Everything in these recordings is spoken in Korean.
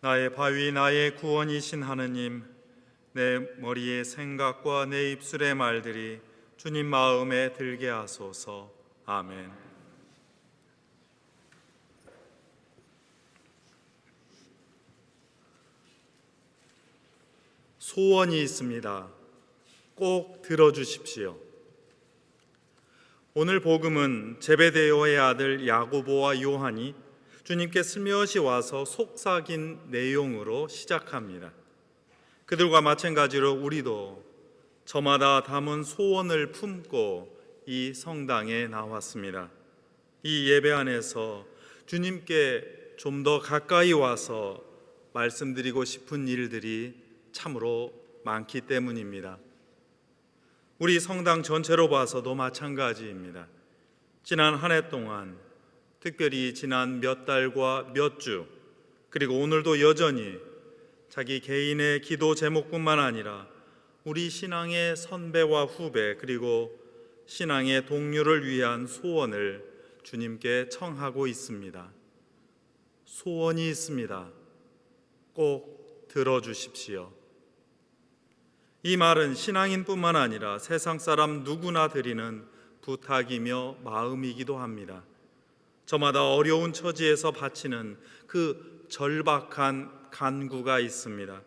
나의 바위 나의 구원이신 하느님, 내 머리의 생각과 내 입술의 말들이 주님 마음에 들게 하소서. 아멘. 소원이 있습니다. 꼭 들어주십시오. 오늘 복음은 제베데오의 아들 야고보와 요한이 주님께 슬며시 와서 속삭인 내용으로 시작합니다. 그들과 마찬가지로 우리도 저마다 담은 소원을 품고 이 성당에 나왔습니다. 이 예배 안에서 주님께 좀 더 가까이 와서 말씀드리고 싶은 일들이 참으로 많기 때문입니다. 우리 성당 전체로 봐서도 마찬가지입니다. 지난 한 해 동안, 특별히 지난 몇 달과 몇 주, 그리고 오늘도 여전히 자기 개인의 기도 제목뿐만 아니라 우리 신앙의 선배와 후배, 그리고 신앙의 동료를 위한 소원을 주님께 청하고 있습니다. 소원이 있습니다. 꼭 들어주십시오. 이 말은 신앙인뿐만 아니라 세상 사람 누구나 드리는 부탁이며 마음이기도 합니다. 저마다 어려운 처지에서 바치는 그 절박한 간구가 있습니다.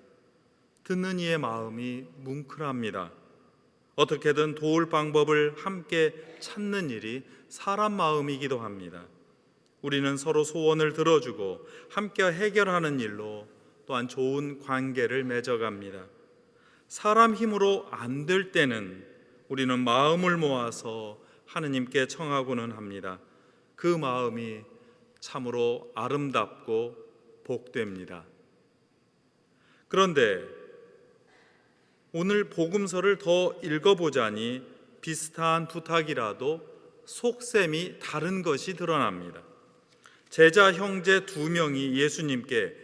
듣는 이의 마음이 뭉클합니다. 어떻게든 도울 방법을 함께 찾는 일이 사람 마음이기도 합니다. 우리는 서로 소원을 들어주고 함께 해결하는 일로 또한 좋은 관계를 맺어갑니다. 사람 힘으로 안 될 때는 우리는 마음을 모아서 하느님께 청하고는 합니다. 그 마음이 참으로 아름답고 복됩니다. 그런데 오늘 복음서를 더 읽어보자니 비슷한 부탁이라도 속셈이 다른 것이 드러납니다. 제자 형제 2명이 예수님께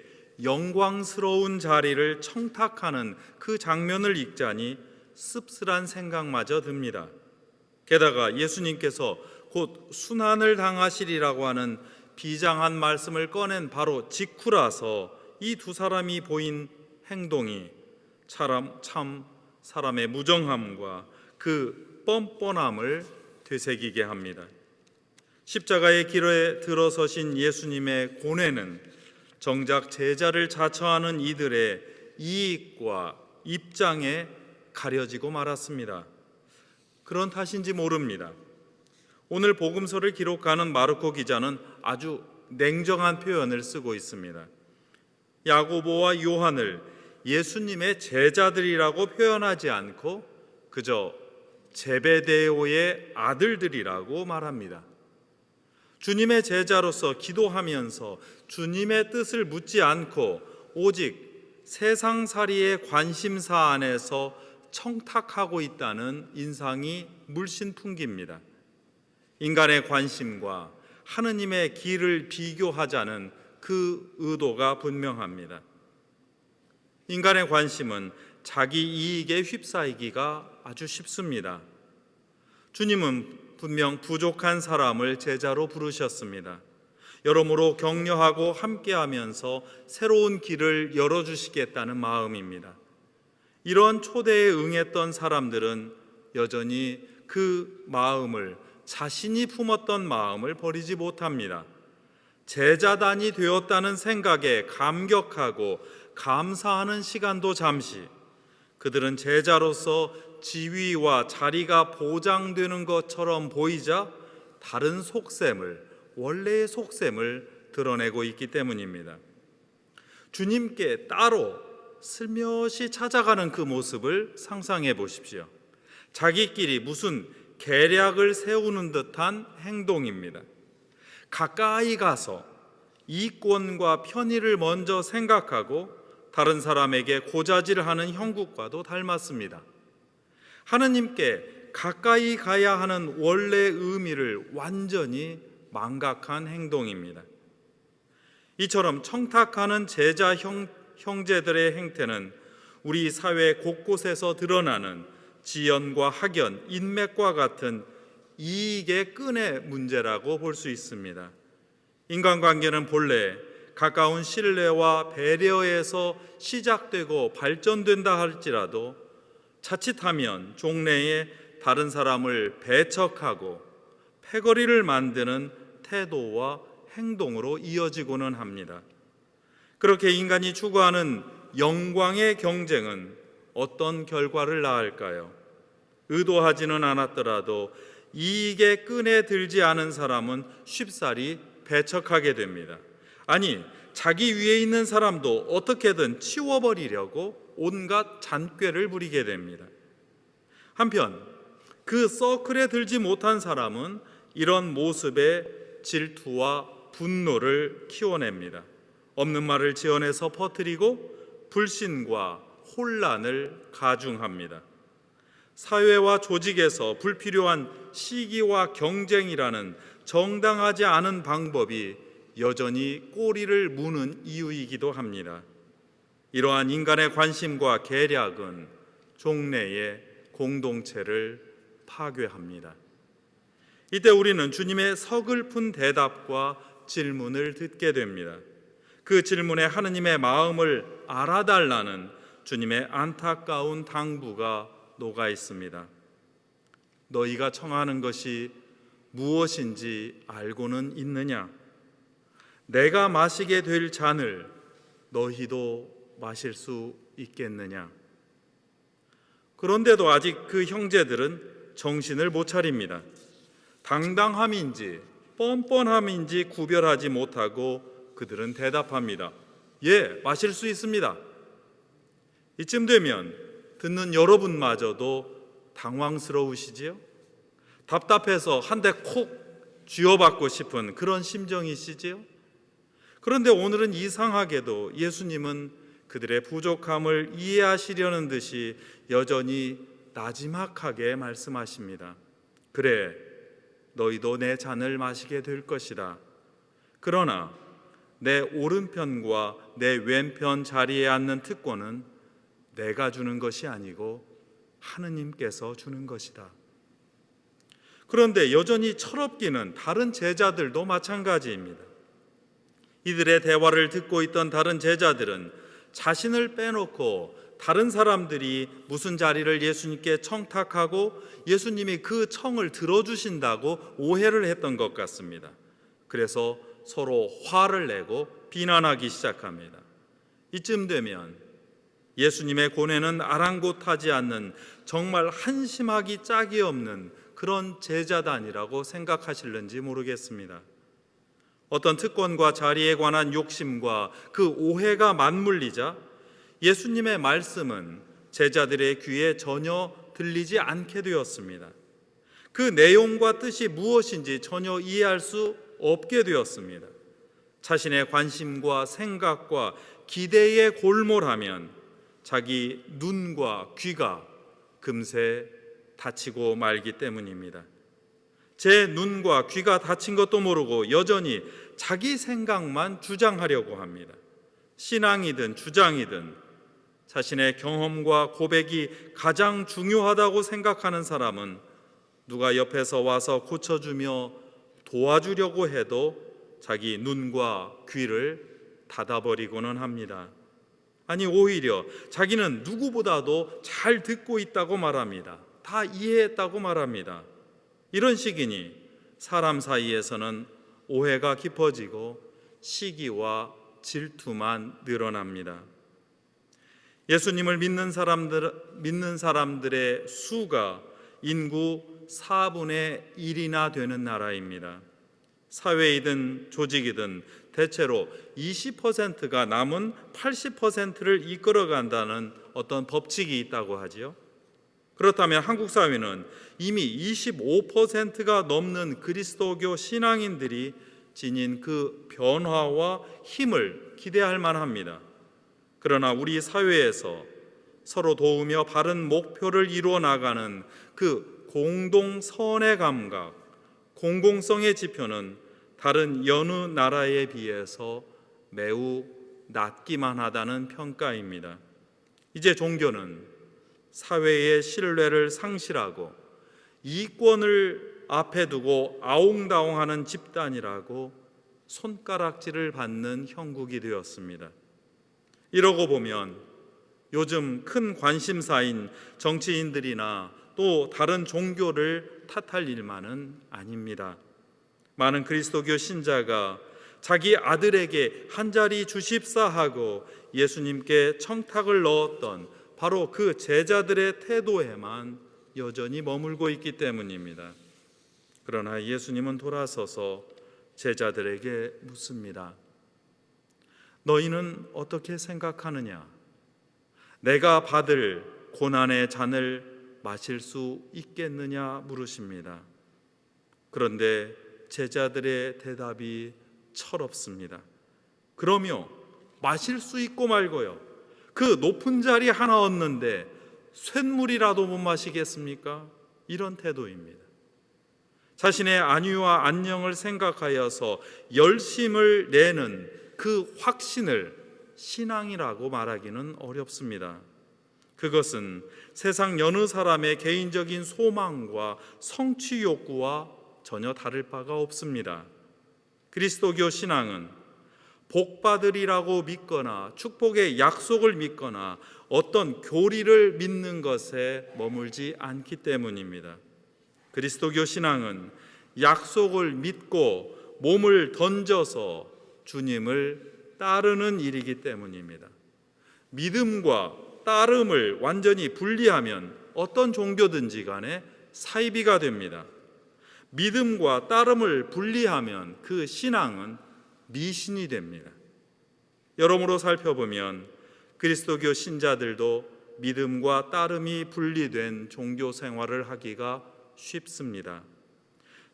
영광스러운 자리를 청탁하는 그 장면을 읽자니 씁쓸한 생각마저 듭니다. 게다가 예수님께서 곧 순환을 당하시리라고 하는 비장한 말씀을 꺼낸 바로 직후라서 이 두 사람이 보인 행동이 참 사람의 무정함과 그 뻔뻔함을 되새기게 합니다. 십자가의 길에 들어서신 예수님의 고뇌는 정작 제자를 자처하는 이들의 이익과 입장에 가려지고 말았습니다. 그런 탓인지 모릅니다. 오늘 복음서를 기록하는 마르코 기자는 아주 냉정한 표현을 쓰고 있습니다. 야고보와 요한을 예수님의 제자들이라고 표현하지 않고 그저 제베데오의 아들들이라고 말합니다. 주님의 제자로서 기도하면서 주님의 뜻을 묻지 않고 오직 세상살이의 관심사 안에서 청탁하고 있다는 인상이 물씬 풍깁니다. 인간의 관심과 하느님의 길을 비교하자는 그 의도가 분명합니다. 인간의 관심은 자기 이익에 휩싸이기가 아주 쉽습니다. 주님은 분명 부족한 사람을 제자로 부르셨습니다. 여러모로 격려하고 함께하면서 새로운 길을 열어주시겠다는 마음입니다. 이런 초대에 응했던 사람들은 여전히 그 마음을, 자신이 품었던 마음을 버리지 못합니다. 제자단이 되었다는 생각에 감격하고 감사하는 시간도 잠시, 그들은 제자로서 지위와 자리가 보장되는 것처럼 보이자 다른 속셈을, 원래의 속셈을 드러내고 있기 때문입니다. 주님께 따로 슬며시 찾아가는 그 모습을 상상해 보십시오. 자기끼리 무슨 계략을 세우는 듯한 행동입니다. 가까이 가서 이권과 편의를 먼저 생각하고 다른 사람에게 고자질하는 형국과도 닮았습니다. 하느님께 가까이 가야 하는 원래 의미를 완전히 망각한 행동입니다. 이처럼 청탁하는 제자 형제들의 행태는 우리 사회 곳곳에서 드러나는 지연과 학연, 인맥과 같은 이익의 끈의 문제라고 볼 수 있습니다. 인간관계는 본래 가까운 신뢰와 배려에서 시작되고 발전된다 할지라도 자칫하면 종래에 다른 사람을 배척하고 패거리를 만드는 태도와 행동으로 이어지고는 합니다. 그렇게 인간이 추구하는 영광의 경쟁은 어떤 결과를 낳을까요? 의도하지는 않았더라도 이익의 끈에 들지 않은 사람은 쉽사리 배척하게 됩니다. 아니, 자기 위에 있는 사람도 어떻게든 치워버리려고 온갖 잔꾀를 부리게 됩니다. 한편 그 서클에 들지 못한 사람은 이런 모습에 질투와 분노를 키워냅니다. 없는 말을 지어내서 퍼뜨리고 불신과 혼란을 가중합니다. 사회와 조직에서 불필요한 시기와 경쟁이라는 정당하지 않은 방법이 여전히 꼬리를 무는 이유이기도 합니다. 이러한 인간의 관심과 계략은 종래의 공동체를 파괴합니다. 이때 우리는 주님의 서글픈 대답과 질문을 듣게 됩니다. 그 질문에 하느님의 마음을 알아달라는 주님의 안타까운 당부가 녹아 있습니다. 너희가 청하는 것이 무엇인지 알고는 있느냐? 내가 마시게 될 잔을 너희도 마실 수 있겠느냐? 그런데도 아직 그 형제들은 정신을 못 차립니다. 당당함인지 뻔뻔함인지 구별하지 못하고 그들은 대답합니다. 예, 마실 수 있습니다. 이쯤 되면 듣는 여러분마저도 당황스러우시지요? 답답해서 한 대 콕 쥐어받고 싶은 그런 심정이시지요? 그런데 오늘은 이상하게도 예수님은 그들의 부족함을 이해하시려는 듯이 여전히 나지막하게 말씀하십니다. 그래, 너희도 내 잔을 마시게 될 것이다. 그러나 내 오른편과 내 왼편 자리에 앉는 특권은 내가 주는 것이 아니고 하느님께서 주는 것이다. 그런데 여전히 철없기는 다른 제자들도 마찬가지입니다. 이들의 대화를 듣고 있던 다른 제자들은 자신을 빼놓고 다른 사람들이 무슨 자리를 예수님께 청탁하고 예수님이 그 청을 들어주신다고 오해를 했던 것 같습니다. 그래서 서로 화를 내고 비난하기 시작합니다. 이쯤 되면 예수님의 고뇌는 아랑곳하지 않는 정말 한심하기 짝이 없는 그런 제자단이라고 생각하실는지 모르겠습니다. 어떤 특권과 자리에 관한 욕심과 그 오해가 맞물리자 예수님의 말씀은 제자들의 귀에 전혀 들리지 않게 되었습니다. 그 내용과 뜻이 무엇인지 전혀 이해할 수 없게 되었습니다. 자신의 관심과 생각과 기대에 골몰하면 자기 눈과 귀가 금세 다치고 말기 때문입니다. 제 눈과 귀가 다친 것도 모르고 여전히 자기 생각만 주장하려고 합니다. 신앙이든 주장이든 자신의 경험과 고백이 가장 중요하다고 생각하는 사람은 누가 옆에서 와서 고쳐주며 도와주려고 해도 자기 눈과 귀를 닫아버리고는 합니다. 아니, 오히려 자기는 누구보다도 잘 듣고 있다고 말합니다. 다 이해했다고 말합니다. 이런 식이니 사람 사이에서는 오해가 깊어지고 시기와 질투만 늘어납니다. 예수님을 믿는 사람들의 수가 인구 4분의 1이나 되는 나라입니다. 사회이든 조직이든 대체로 20%가 남은 80%를 이끌어간다는 어떤 법칙이 있다고 하지요. 그렇다면 한국 사회는 이미 25%가 넘는 그리스도교 신앙인들이 지닌 그 변화와 힘을 기대할 만합니다. 그러나 우리 사회에서 서로 도우며 바른 목표를 이루어 나가는 그 공동 선의 감각, 공공성의 지표는 다른 여느 나라에 비해서 매우 낮기만 하다는 평가입니다. 이제 종교는 사회의 신뢰를 상실하고 이권을 앞에 두고 아웅다웅하는 집단이라고 손가락질을 받는 형국이 되었습니다. 이러고 보면 요즘 큰 관심사인 정치인들이나 또 다른 종교를 탓할 일만은 아닙니다. 많은 그리스도교 신자가 자기 아들에게 한 자리 주십사 하고 예수님께 청탁을 넣었던 바로 그 제자들의 태도에만 여전히 머물고 있기 때문입니다. 그러나 예수님은 돌아서서 제자들에게 묻습니다. 너희는 어떻게 생각하느냐? 내가 받을 고난의 잔을 마실 수 있겠느냐 물으십니다. 그런데 제자들의 대답이 철없습니다. 그러며 마실 수 있고 말고요, 그 높은 자리 하나 얻는데 쇳물이라도 못 마시겠습니까? 이런 태도입니다. 자신의 안위와 안녕을 생각하여서 열심을 내는 그 확신을 신앙이라고 말하기는 어렵습니다. 그것은 세상 여느 사람의 개인적인 소망과 성취 욕구와 전혀 다를 바가 없습니다. 그리스도교 신앙은 복받으리라고 믿거나 축복의 약속을 믿거나 어떤 교리를 믿는 것에 머물지 않기 때문입니다. 그리스도교 신앙은 약속을 믿고 몸을 던져서 주님을 따르는 일이기 때문입니다. 믿음과 따름을 완전히 분리하면 어떤 종교든지 간에 사이비가 됩니다. 믿음과 따름을 분리하면 그 신앙은 미신이 됩니다. 여러모로 살펴보면 그리스도교 신자들도 믿음과 따름이 분리된 종교 생활을 하기가 쉽습니다.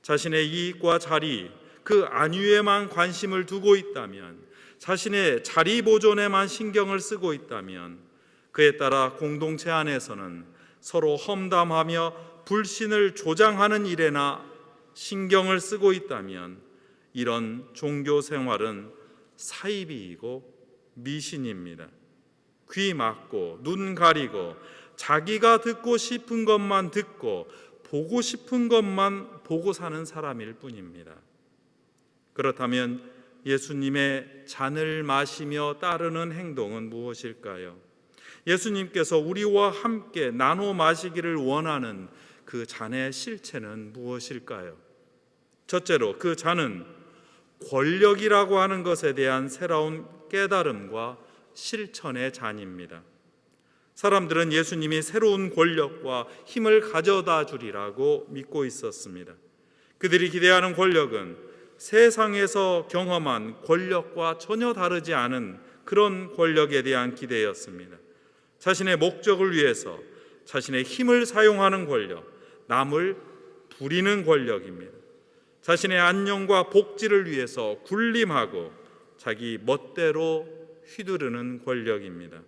자신의 이익과 자리, 그 안위에만 관심을 두고 있다면, 자신의 자리 보존에만 신경을 쓰고 있다면, 그에 따라 공동체 안에서는 서로 험담하며 불신을 조장하는 일에나 신경을 쓰고 있다면 이런 종교 생활은 사이비이고 미신입니다. 귀 막고 눈 가리고 자기가 듣고 싶은 것만 듣고 보고 싶은 것만 보고 사는 사람일 뿐입니다. 그렇다면 예수님의 잔을 마시며 따르는 행동은 무엇일까요? 예수님께서 우리와 함께 나눠 마시기를 원하는 그 잔의 실체는 무엇일까요? 첫째로 그 잔은 권력이라고 하는 것에 대한 새로운 깨달음과 실천의 잔입니다. 사람들은 예수님이 새로운 권력과 힘을 가져다 주리라고 믿고 있었습니다. 그들이 기대하는 권력은 세상에서 경험한 권력과 전혀 다르지 않은 그런 권력에 대한 기대였습니다. 자신의 목적을 위해서 자신의 힘을 사용하는 권력, 남을 부리는 권력입니다. 자신의 안녕과 복지를 위해서 군림하고 자기 멋대로 휘두르는 권력입니다.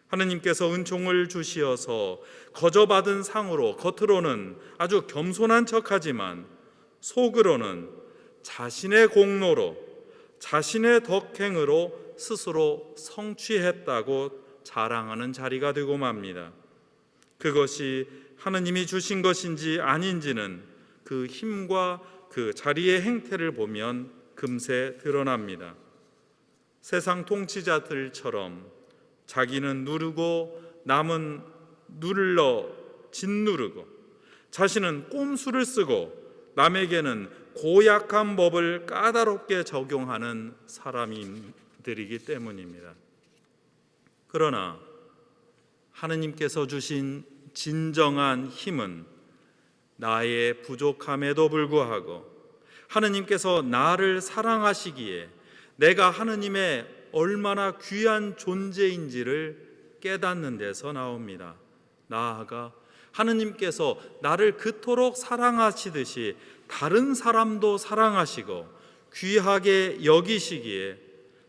하느님께서 은총을 주시어서 거저받은 상으로 겉으로는 아주 겸손한 척하지만 속으로는 자신의 공로로, 자신의 덕행으로 스스로 성취했다고 자랑하는 자리가 되고 맙니다. 그것이 하느님이 주신 것인지 아닌지는 그 힘과 그 자리의 행태를 보면 금세 드러납니다. 세상 통치자들처럼 자기는 누르고 남은 눌러 짓누르고 자신은 꼼수를 쓰고 남에게는 고약한 법을 까다롭게 적용하는 사람들이기 때문입니다. 그러나 하느님께서 주신 진정한 힘은 나의 부족함에도 불구하고 하느님께서 나를 사랑하시기에 내가 하느님의 얼마나 귀한 존재인지를 깨닫는 데서 나옵니다. 나아가 하느님께서 나를 그토록 사랑하시듯이 다른 사람도 사랑하시고 귀하게 여기시기에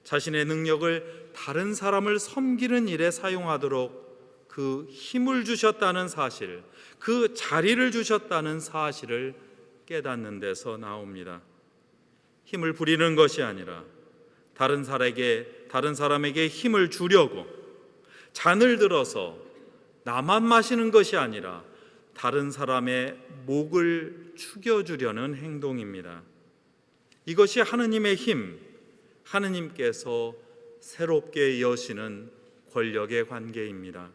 자신의 능력을 다른 사람을 섬기는 일에 사용하도록 그 힘을 주셨다는 사실, 그 자리를 주셨다는 사실을 깨닫는 데서 나옵니다. 힘을 부리는 것이 아니라 다른 사람에게 힘을 주려고 잔을 들어서 나만 마시는 것이 아니라 다른 사람의 목을 축여주려는 행동입니다. 이것이 하느님의 힘, 하느님께서 새롭게 여시는 권력의 관계입니다.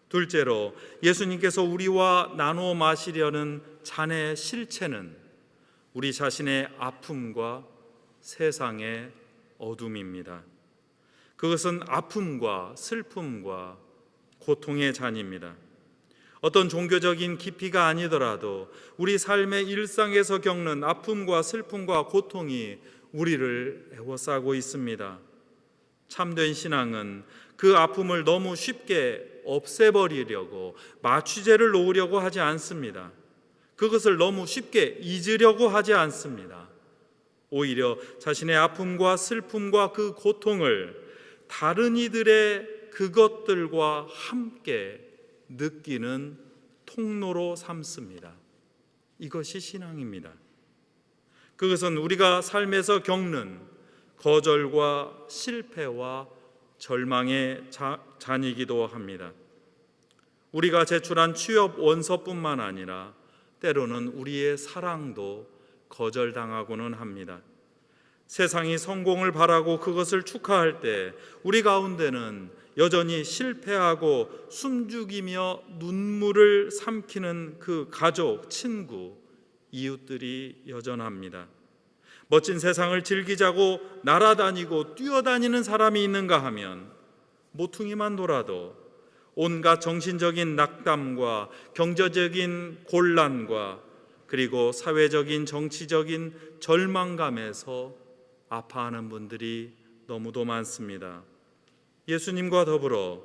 둘째로 예수님께서 우리와 나누어 마시려는 잔의 실체는 우리 자신의 아픔과 세상의 어둠입니다. 그것은 아픔과 슬픔과 고통의 잔입니다. 어떤 종교적인 깊이가 아니더라도 우리 삶의 일상에서 겪는 아픔과 슬픔과 고통이 우리를 에워싸고 있습니다. 참된 신앙은 그 아픔을 너무 쉽게 없애버리려고 마취제를 놓으려고 하지 않습니다. 그것을 너무 쉽게 잊으려고 하지 않습니다. 오히려 자신의 아픔과 슬픔과 그 고통을 다른 이들의 그것들과 함께 느끼는 통로로 삼습니다. 이것이 신앙입니다. 그것은 우리가 삶에서 겪는 거절과 실패와 절망의 잔이기도 합니다. 우리가 제출한 취업 원서뿐만 아니라 때로는 우리의 사랑도 거절당하고는 합니다. 세상이 성공을 바라고 그것을 축하할 때 우리 가운데는 여전히 실패하고 숨죽이며 눈물을 삼키는 그 가족, 친구, 이웃들이 여전합니다. 멋진 세상을 즐기자고 날아다니고 뛰어다니는 사람이 있는가 하면 모퉁이만 돌아도 온갖 정신적인 낙담과 경제적인 곤란과 그리고 사회적인 정치적인 절망감에서 아파하는 분들이 너무도 많습니다. 예수님과 더불어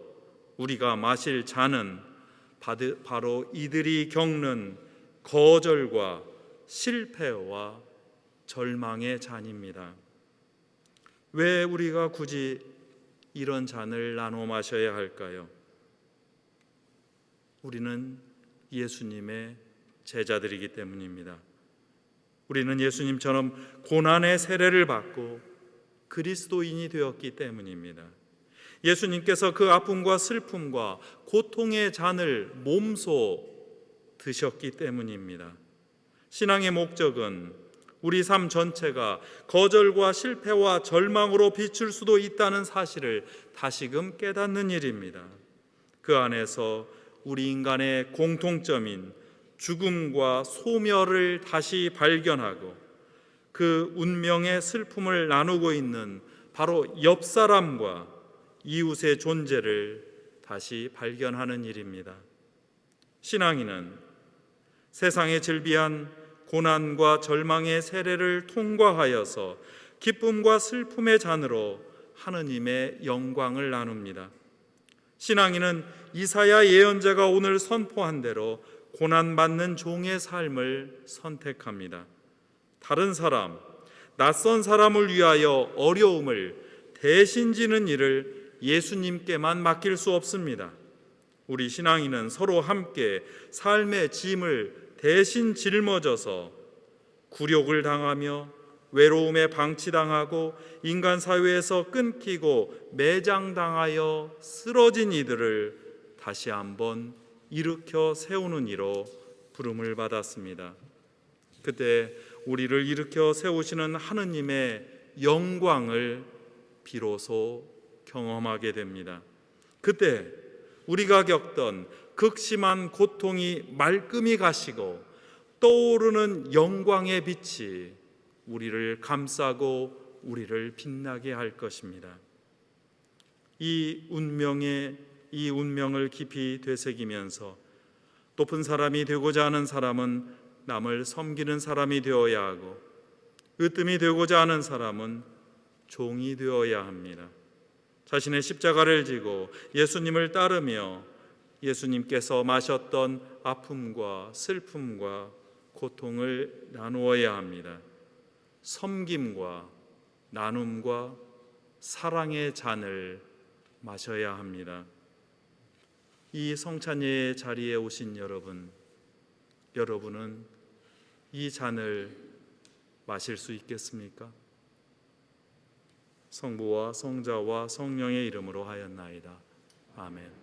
우리가 마실 잔은 바로 이들이 겪는 거절과 실패와 절망의 잔입니다. 왜 우리가 굳이 이런 잔을 나눠 마셔야 할까요? 우리는 예수님의 제자들이기 때문입니다. 우리는 예수님처럼 고난의 세례를 받고 그리스도인이 되었기 때문입니다. 예수님께서 그 아픔과 슬픔과 고통의 잔을 몸소 드셨기 때문입니다. 신앙의 목적은 우리 삶 전체가 거절과 실패와 절망으로 비출 수도 있다는 사실을 다시금 깨닫는 일입니다. 그 안에서 우리 인간의 공통점인 죽음과 소멸을 다시 발견하고 그 운명의 슬픔을 나누고 있는 바로 옆 사람과 이웃의 존재를 다시 발견하는 일입니다. 신앙인은 세상의 즐비한 고난과 절망의 세례를 통과하여서 기쁨과 슬픔의 잔으로 하느님의 영광을 나눕니다. 신앙인은 이사야 예언자가 오늘 선포한 대로 고난받는 종의 삶을 선택합니다. 다른 사람, 낯선 사람을 위하여 어려움을 대신 지는 일을 예수님께만 맡길 수 없습니다. 우리 신앙인은 서로 함께 삶의 짐을 대신 짊어져서 굴욕을 당하며 외로움에 방치당하고 인간 사회에서 끊기고 매장당하여 쓰러진 이들을 다시 한번 일으켜 세우는 이로 부름을 받았습니다. 그때 우리를 일으켜 세우시는 하느님의 영광을 비로소 경험하게 됩니다. 그때 우리가 겪던 극심한 고통이 말끔히 가시고 떠오르는 영광의 빛이 우리를 감싸고 우리를 빛나게 할 것입니다. 이 운명을 깊이 되새기면서 높은 사람이 되고자 하는 사람은 남을 섬기는 사람이 되어야 하고 으뜸이 되고자 하는 사람은 종이 되어야 합니다. 자신의 십자가를 지고 예수님을 따르며 예수님께서 마셨던 아픔과 슬픔과 고통을 나누어야 합니다. 섬김과 나눔과 사랑의 잔을 마셔야 합니다. 이 성찬예의 자리에 오신 여러분은 이 잔을 마실 수 있겠습니까? 성부와 성자와 성령의 이름으로 하였나이다. 아멘.